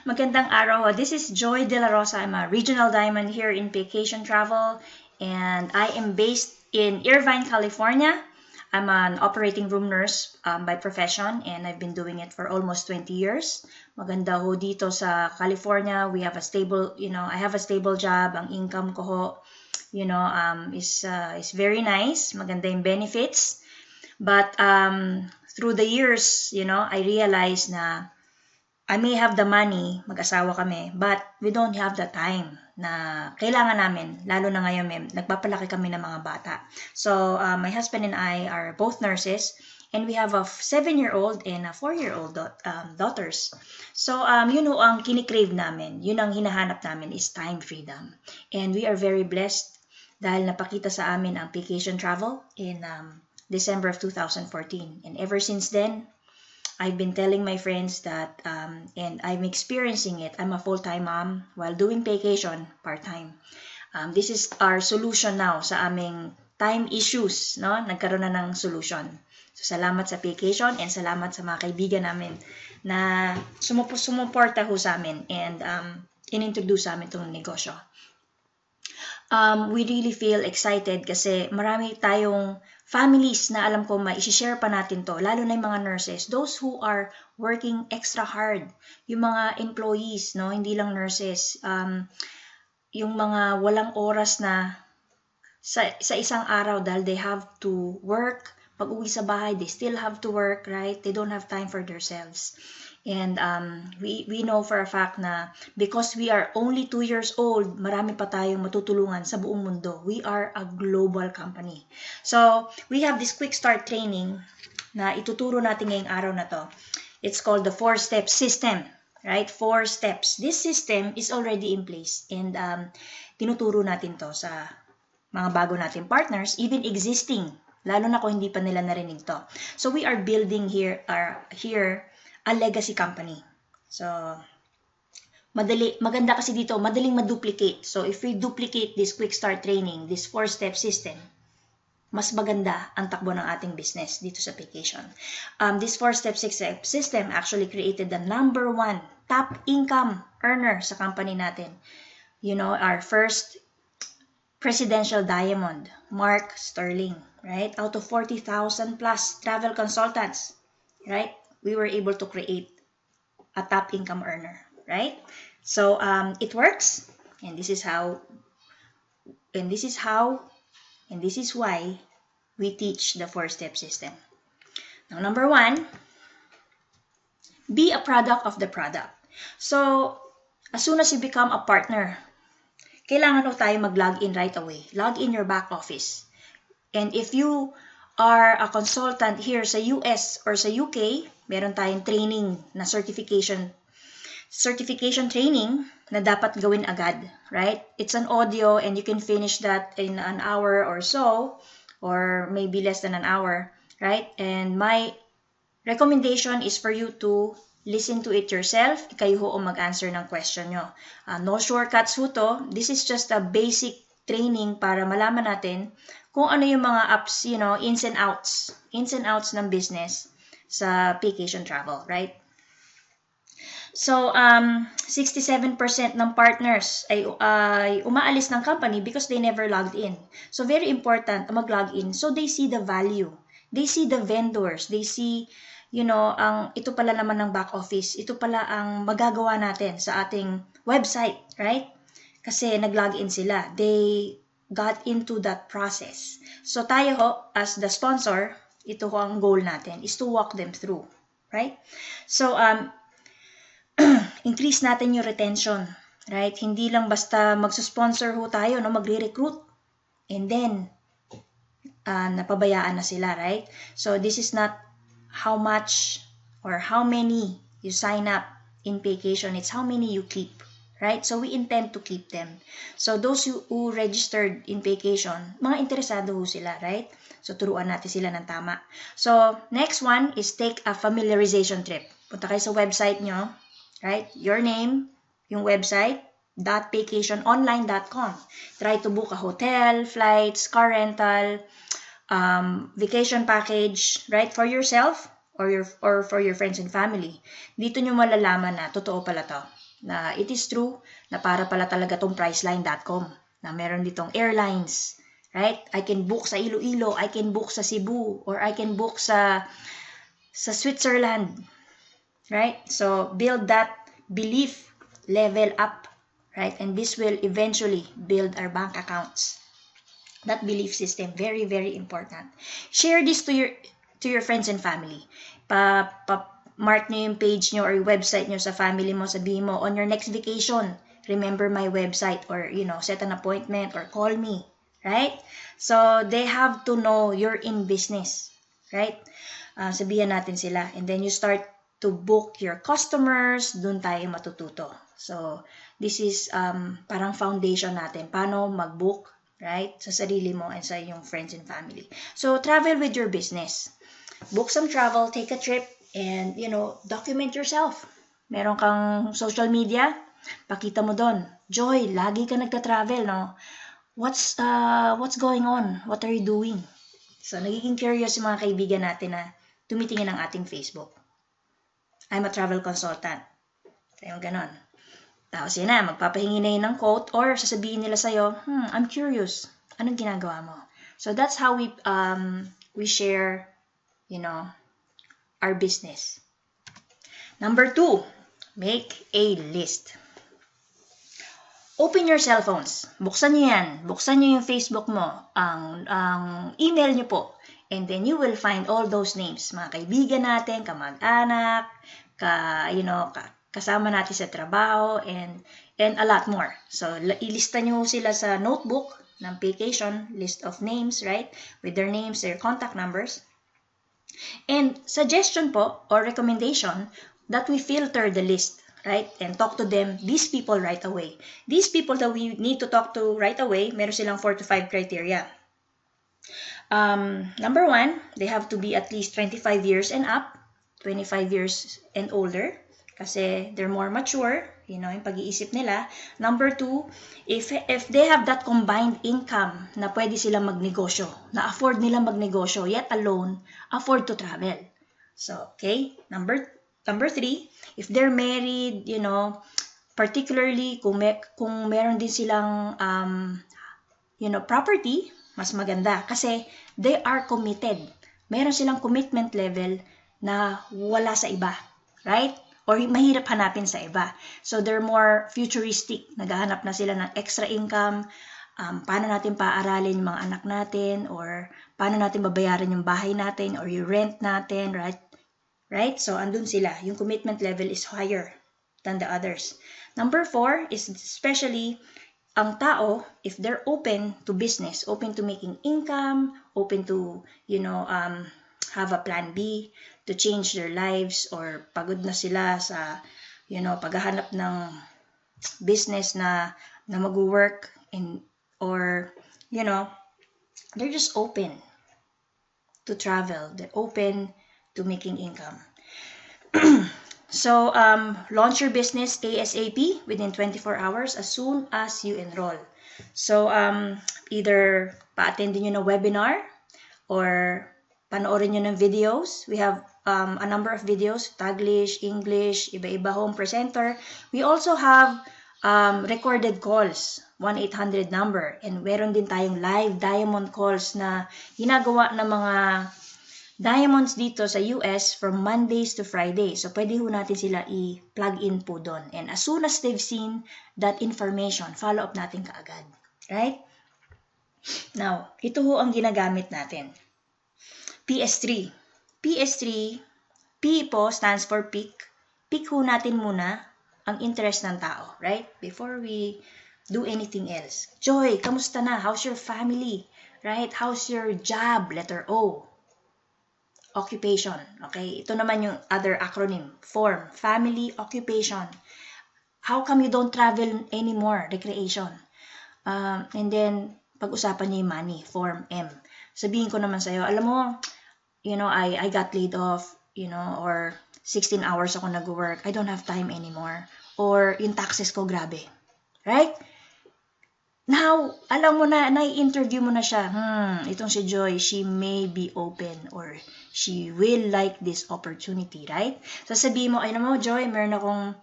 Magandang araw. This is Joy De La Rosa. I'm a regional diamond here in Vacation Travel, and I am based in Irvine, California. I'm an operating room nurse by profession, and I've been doing it for almost 20 years. Maganda ho dito sa California. We have a stable, I have a stable job. Ang income ko ho, is very nice. Maganda yung benefits. But through the years, I realized na I may have the money, mag-asawa kami, but we don't have the time na kailangan namin, lalo na ngayon, nagpapalaki kami ng mga bata. So, my husband and I are both nurses, and we have a 7-year-old and a 4-year-old daughters. So, yun ho ang kinikrave namin, yun ang hinahanap namin is time freedom. And we are very blessed dahil napakita sa amin ang vacation travel in December of 2014. And ever since then, I've been telling my friends that, and I'm experiencing it, I'm a full-time mom while doing vacation part-time. This is our solution now sa aming time issues, no? Nagkaroon na ng solution. So, salamat sa vacation and salamat sa mga kaibigan namin na sumuporta ho sa amin and inintroduce sa amin itong negosyo. We really feel excited kasi marami tayong families na alam ko mai-share pa natin to, lalo na yung mga nurses, those who are working extra hard, yung mga employees, no, hindi lang nurses, yung mga walang oras na sa isang araw dahil they have to work, pag uwi sa bahay, they still have to work, right? They don't have time for themselves. And we know for a fact na because we are only 2 years old, marami pa tayong matutulungan sa buong mundo. We are a global company. So, we have this quick start training na ituturo natin ngayong araw na to. It's called the 4-step system, right? 4 steps. This system is already in place and tinuturo natin to sa mga bago nating partners, even existing, lalo na kung hindi pa nila narinig to. So, we are building here a legacy company. So, maganda kasi dito, madaling ma-duplicate. So, if we duplicate this quick start training, this 4-step system, mas maganda ang takbo ng ating business dito sa vacation. This 4-step system actually created the #1 top income earner sa company natin. You know, our first presidential diamond, Mark Sterling, right? Out of 40,000 plus travel consultants, right? We were able to create a top income earner, right? So it works, and this is why we teach the 4-step system. Now, #1, be a product of the product. So, as soon as you become a partner, kailangan ho tayo mag-log in right away. Log in your back office. And if you are a consultant here sa US or sa UK, meron tayong training na certification training na dapat gawin agad, right? It's an audio and you can finish that in an hour or so, or maybe less than an hour, right? And my recommendation is for you to listen to it yourself. Kayo ho mag-answer ng question nyo. No shortcuts ho to. This is just a basic training para malaman natin kung ano yung mga ups, ins and outs ng business sa vacation travel, right? So, 67% ng partners ay umaalis ng company because they never logged in. So, very important mag-log in so they see the value. They see the vendors. They see, ito pala naman ng back office. Ito pala ang magagawa natin sa ating website, right? Kasi nag-log in sila. They got into that process. So, tayo ho, as the sponsor, ito ho ang goal natin, is to walk them through, right? So, increase natin yung retention, right? Hindi lang basta magsusponsor ho tayo, magre-recruit, and then, napabayaan na sila, right? So, this is not how much or how many you sign up in vacation, it's how many you keep, right? So, we intend to keep them. So, those who registered in vacation, mga interesado ho sila, right? So, turuan natin sila ng tama. So, next one is take a familiarization trip. Punta kayo sa website nyo, right? Your name, yung website, .vacationonline.com. Try to book a hotel, flights, car rental, vacation package, right? For yourself or for your friends and family. Dito nyo malalaman na totoo pala to. na it is true na para pala talaga tong Priceline.com na meron ditong airlines, right? I can book sa Iloilo, I can book sa Cebu, or I can book sa Switzerland, right? So build that belief level up, right? And this will eventually build our bank accounts. That belief system, very, very important. Share this to your friends and family. Mark nyo yung page nyo or yung website nyo sa family mo, sabihin mo, on your next vacation, remember my website, or, set an appointment or call me, right? So, they have to know you're in business, right? Sabihan natin sila. And then you start to book your customers, dun tayo matututo. So, this is parang foundation natin. Paano mag-book, right? Sa sarili mo and sa iyong friends and family. So, travel with your business. Book some travel, take a trip, and, document yourself. Meron kang social media, pakita mo doon. Joy, lagi ka nagta-travel, no? What's going on? What are you doing? So, nagiging curious yung mga kaibigan natin na tumitingin ng ating Facebook. I'm a travel consultant. So, yung ganon. Tapos yun na, magpapahingi na yun ng quote or sasabihin nila sa'yo, I'm curious. Anong ginagawa mo? So, that's how we share, our business. Number 2, make a list. Open your cell phones. Buksan nyo yan. Buksan nyo yung Facebook mo. Ang email nyo po. And then you will find all those names. Mga kaibigan natin, kamag-anak, kasama natin sa trabaho, and a lot more. So, ilista nyo sila sa notebook ng vacation, list of names, right? With their names, their contact numbers. And suggestion po, or recommendation, that we filter the list, right? And talk to them, these people right away. These people that we need to talk to right away, meron silang 4 to 5 criteria. Number 1, they have to be at least 25 years and up, 25 years and older, kasi they're more mature, yung pag-iisip nila. Number 2, if they have that combined income na pwede silang magnegosyo, na afford nilang magnegosyo, yet alone, afford to travel. So, okay, number 3, if they're married, particularly kung meron din silang, property, mas maganda. Kasi they are committed. Meron silang commitment level na wala sa iba. Right? Or mahirap hanapin sa iba. So they're more futuristic. Naghahanap na sila ng extra income. Paano natin paaralin yung mga anak natin, or paano natin babayaran yung bahay natin or yung rent natin, right? Right? So andun sila. Yung commitment level is higher than the others. Number 4 is especially ang tao, if they're open to business, open to making income, open to, have a plan B to change their lives, or pagod na sila sa, paghahanap ng business na mag-work, or, they're just open to travel. They're open to making income. So, launch your business ASAP within 24 hours as soon as you enroll. So, either pa-attendin nyo ng webinar or panoorin nyo ng videos. We have a number of videos, Taglish, English, iba-iba home presenter. We also have recorded calls, 1-800 number. And meron din tayong live diamond calls na ginagawa ng mga diamonds dito sa US from Mondays to Fridays. So, pwede ho natin sila i-plug in po doon. And as soon as they've seen that information, follow up natin kaagad. Right? Now, ito ho ang ginagamit natin. PS3. PS3, P po stands for pick. Pick ho natin muna ang interest ng tao. Right? Before we do anything else. Joy, kamusta na? How's your family? Right? How's your job? Letter O. Occupation. Okay? Ito naman yung other acronym. Form. Family, occupation. How come you don't travel anymore? Recreation. And then, pag-usapan niyo yung money. Form M. Sabihin ko naman sa'yo, alam mo, I got laid off, or 16 hours ako nag-work. I don't have time anymore. Or yung taxes ko, grabe. Right? Now, alam mo na, nai-interview mo na siya, itong si Joy, she may be open or she will like this opportunity, right? Sasabihin mo, ay naman, Joy, meron akong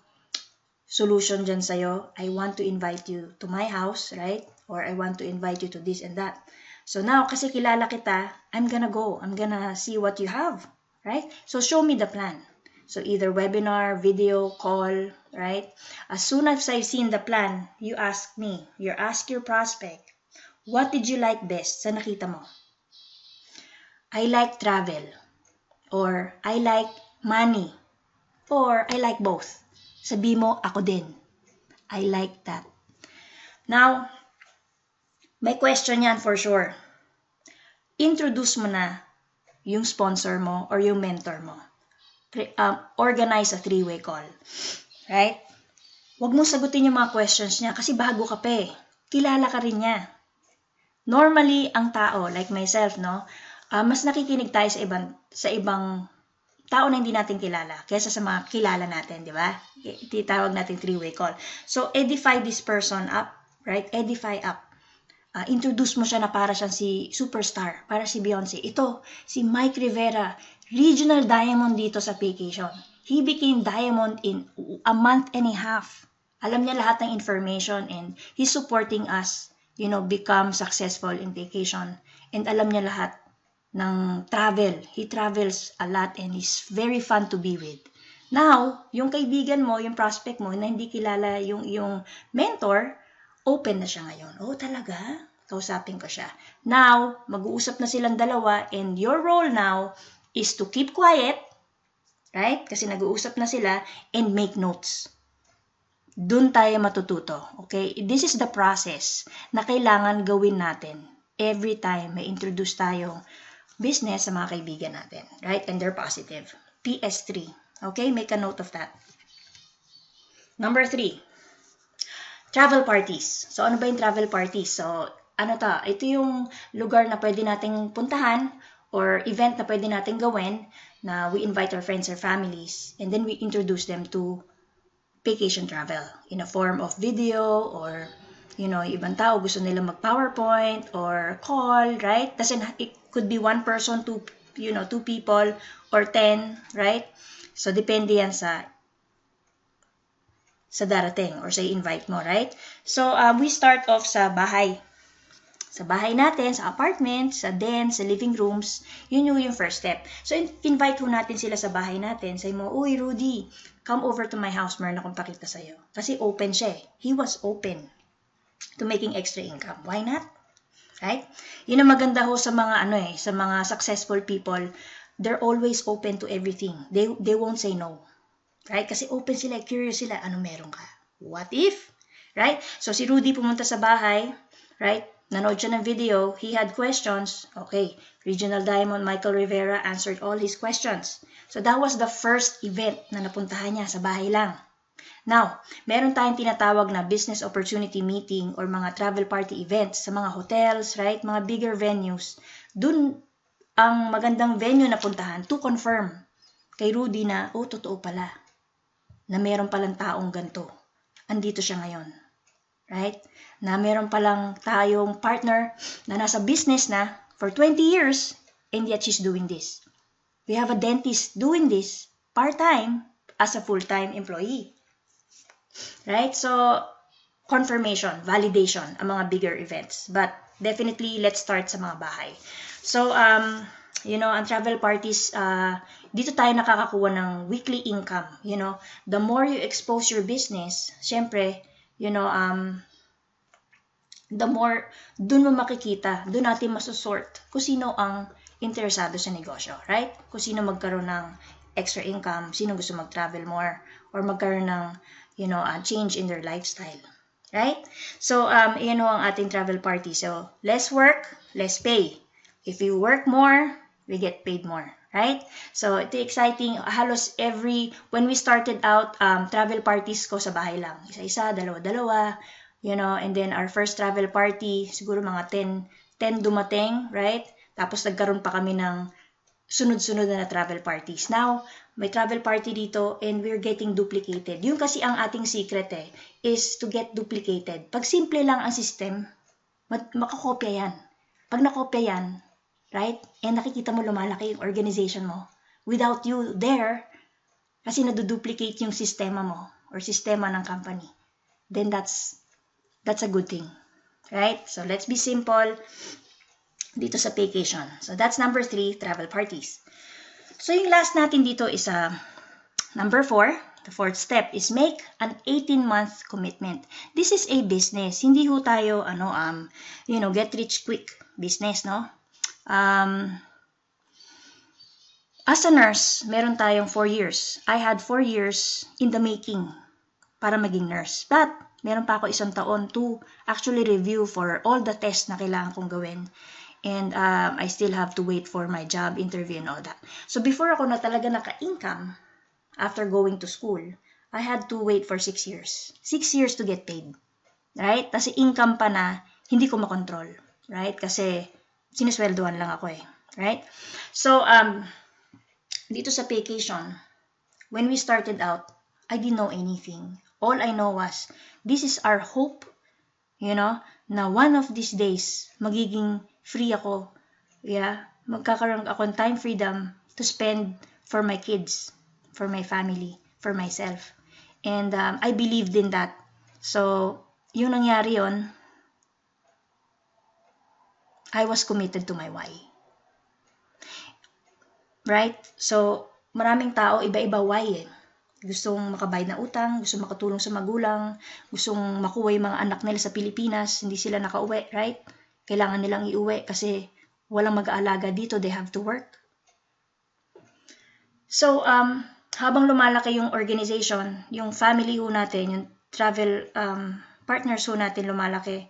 solution dyan sa'yo. I want to invite you to my house, right? Or I want to invite you to this and that. So now, kasi kilala kita, I'm gonna go. I'm gonna see what you have, right? So show me the plan. So either webinar, video, call, right? As soon as I've seen the plan, you ask me, you ask your prospect, what did you like best sa nakita mo? I like travel, or I like money, or I like both. Sabi mo, ako din. I like that. Now, may question yan for sure. Introduce mo na yung sponsor mo or yung mentor mo. Organize a three-way call. Right? Huwag mo sagutin yung mga questions niya kasi bago ka pa eh. Kilala ka rin niya. Normally, ang tao, like myself, no, mas nakikinig tayo sa ibang tao na hindi natin kilala kaysa sa mga kilala natin, di ba? Titawag natin three-way call. So, edify this person up, right? Edify up. Introduce mo siya na para siyang si superstar, para si Beyonce. Ito, si Mike Rivera, regional diamond dito sa vacation. He became diamond in a month and a half. Alam niya lahat ng information and he's supporting us, become successful in vacation. And alam niya lahat ng travel. He travels a lot and he's very fun to be with. Now, yung kaibigan mo, yung prospect mo na hindi kilala yung mentor, open na siya ngayon. Oh, talaga? Kausapin ko siya. Now, mag-uusap na silang dalawa and your role now is to keep quiet, right? Kasi nag-uusap na sila and make notes. Doon tayo matututo, okay? This is the process na kailangan gawin natin every time may introduce tayong business sa mga kaibigan natin, right? And they're positive. PS3, okay? Make a note of that. Number 3. Travel parties. So, ano ba yung travel parties? So, ito yung lugar na pwede nating puntahan or event na pwede nating gawin na we invite our friends or families and then we introduce them to vacation travel in a form of video or, ibang tao gusto nila mag-PowerPoint or call, right? It could be one person, two people, or 10, right? So, depende yan sa darating or sa invite mo, right? So, we start off sa bahay. Sa bahay natin, sa apartment, sa den, sa living rooms, yun yung first step. So, invite ho natin sila sa bahay natin. Say mo, uy, Rudy, come over to my house. Meron akong pakita sa'yo. Kasi open siya eh. He was open to making extra income. Why not? Right? Yun ang maganda ho sa mga sa mga successful people. They're always open to everything. They won't say no. Right? Kasi open sila, curious sila. Ano meron ka? What if? Right? So, si Rudy pumunta sa bahay. Right? Nanood siya ng video. He had questions. Okay. Regional Diamond Michael Rivera answered all his questions. So, that was the first event na napuntahan niya sa bahay lang. Now, meron tayong tinatawag na business opportunity meeting or mga travel party events sa mga hotels, right? Mga bigger venues. Dun ang magandang venue na puntahan to confirm kay Rudy na, totoo pala na meron palang taong ganito. Andito siya ngayon. Right? Na meron palang tayong partner na nasa business na for 20 years and yet she's doing this. We have a dentist doing this part-time as a full-time employee. Right? So, confirmation, validation, ang mga bigger events. But definitely, let's start sa mga bahay. So, ang travel parties, dito tayo nakakakuha ng weekly income. The more you expose your business, syempre, the more, dun mo makikita, dun natin masusort kung sino ang interesado sa negosyo, right? Kung sino magkaroon ng extra income, sino gusto mag-travel more, or magkaroon ng, change in their lifestyle, right? So, ang ating travel party. So, less work, less pay. If you work more, we get paid more, right? So, ito exciting. Halos when we started out, travel parties ko sa bahay lang. Isa-isa, dalawa-dalawa, and then our first travel party, siguro mga 10 dumating, right? Tapos nagkaroon pa kami ng sunod-sunod na travel parties. Now, may travel party dito and we're getting duplicated. Yung kasi ang ating secret is to get duplicated. Pag simple lang ang system, makakopya yan. Pag nakopya yan, right? And nakikita mo lumalaki yung organization mo. Without you there, kasi naduduplicate yung sistema mo. or sistema ng company, then that's a good thing, right? So let's be simple dito sa vacation. So that's number 3, travel parties. So yung last natin dito is number 4. The fourth step is make an 18-month commitment. This is a business. Hindi ho tayo get rich quick business, no? As a nurse, meron tayong 4 years. I had 4 years in the making para maging nurse. But meron pa ako 1 taon to actually review for all the tests na kailangan kong gawin. And I still have to wait for my job interview and all that. So before ako na talaga naka-income, after going to school, I had to wait for 6 years. 6 years to get paid. Right? Kasi income pa na hindi ko makontrol. Right? Kasi sinisweldohan lang ako eh. Right? So, dito sa vacation, when we started out, I didn't know anything. All I know was, this is our hope, na one of these days, magiging free ako. Yeah? Magkakaroon ako ng time freedom to spend for my kids, for my family, for myself. And I believed in that. So, yung nangyari yun, I was committed to my why. Right? So, maraming tao, iba-iba why eh. Gustong makabayad na utang, gustong makatulong sa magulang, gustong makuha yung mga anak nila sa Pilipinas, hindi sila nakauwi, right? Kailangan nilang iuwi kasi walang mag-aalaga dito, they have to work. So, habang lumalaki yung organization, yung family ho natin, yung travel partners ho natin lumalaki,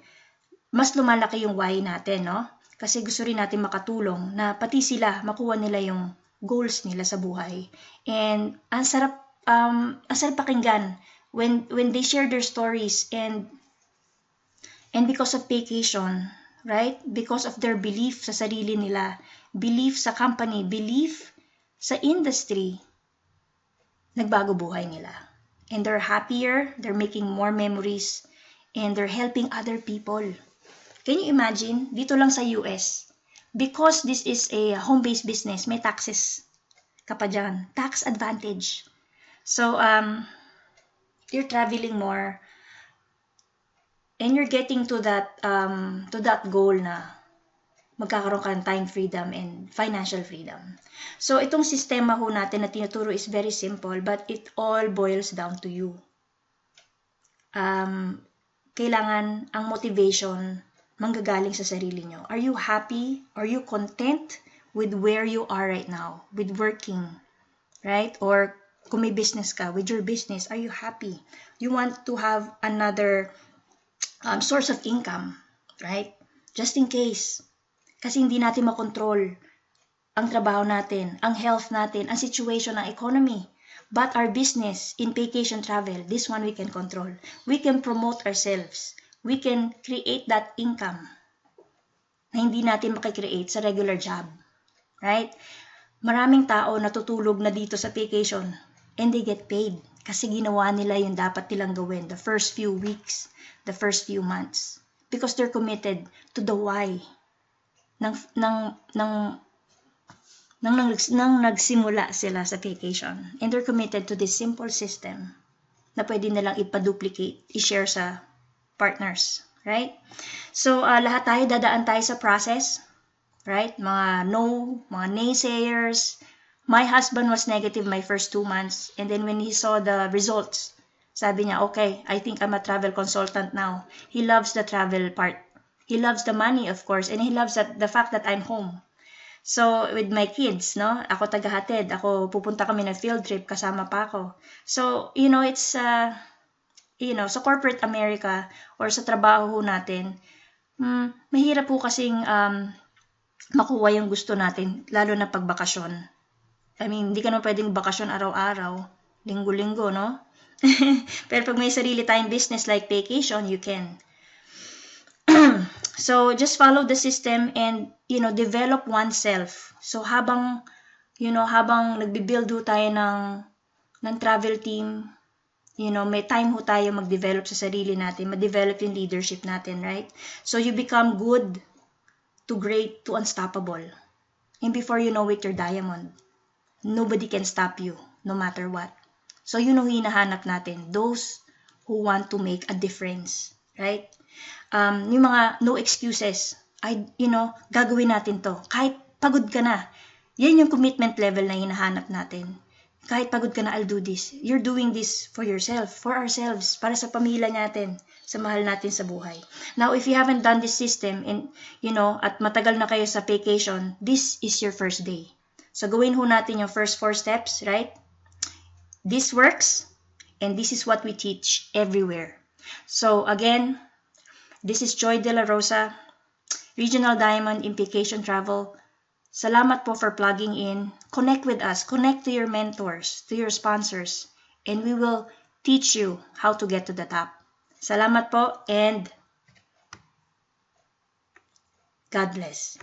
mas lumalaki yung why natin, no? Kasi gusto rin natin makatulong na pati sila, makuha nila yung goals nila sa buhay. And ang sarap pakinggan when they share their stories and because of vacation, right? Because of their belief sa sarili nila, belief sa company, belief sa industry, nagbago buhay nila. And they're happier, they're making more memories, and they're helping other people. Can you imagine? Dito lang sa US, because this is a home-based business, may taxes ka pa dyan. Tax advantage. So, you're traveling more, and you're getting to that goal na magkakaroon ka ng time freedom and financial freedom. So, itong sistema ho natin na tinuturo is very simple, but it all boils down to you. Kailangan ang motivation manggagaling sa sarili nyo. Are you happy? Are you content with where you are right now? With working, right? Or kung may business ka, with your business, are you happy? You want to have another source of income, right? Just in case. Kasi hindi natin makontrol ang trabaho natin, ang health natin, ang situation ng economy. But our business in vacation travel, this one we can control. We can promote ourselves. We can create that income na hindi natin makikreate sa regular job. Right? Maraming tao natutulog na dito sa vacation and they get paid kasi ginawa nila yung dapat nilang gawin the first few weeks, the first few months. Because they're committed to the why nang nagsimula sila sa vacation. And they're committed to this simple system na pwede nilang ipaduplicate, i-share sa partners. Right? So, lahat tayo dadaan tayo sa process. Right? Mga naysayers. My husband was negative my first 2 months. And then when he saw the results, sabi niya, okay, I think I'm a travel consultant now. He loves the travel part. He loves the money, of course. And he loves the fact that I'm home. So, with my kids, no? Ako tagahatid. Ako, pupunta kami ng field trip. Kasama pa ako. So, it's, sa corporate America or sa trabaho natin, mahirap po kasing makuha yung gusto natin, lalo na pag bakasyon. I mean, hindi ka naman pwedeng bakasyon araw-araw, linggo-linggo, no? Pero pag may sarili tayong business like vacation, you can. So, just follow the system and, develop oneself. So, habang nagbibuild ho tayo ng travel team, may time ho tayo mag-develop sa sarili natin, ma-develop yung leadership natin, right? So, you become good to great to unstoppable. And before you know it, you're diamond. Nobody can stop you, no matter what. So, yun ang hinahanap natin. Those who want to make a difference. Right? Yung mga no excuses. Gagawin natin to. Kahit pagod ka na. Yan yung commitment level na hinahanap natin. Kahit pagod ka na, I'll do this. You're doing this for yourself, for ourselves, para sa pamilya natin, sa mahal natin sa buhay. Now, if you haven't done this system, and at matagal na kayo sa vacation, this is your first day. So, gawin ho natin yung first 4 steps, right? This works, and this is what we teach everywhere. So, again, this is Joy De La Rosa, Regional Diamond in Vacation Travel. Salamat po for plugging in. Connect with us. Connect to your mentors, to your sponsors, and we will teach you how to get to the top. Salamat po, and God bless.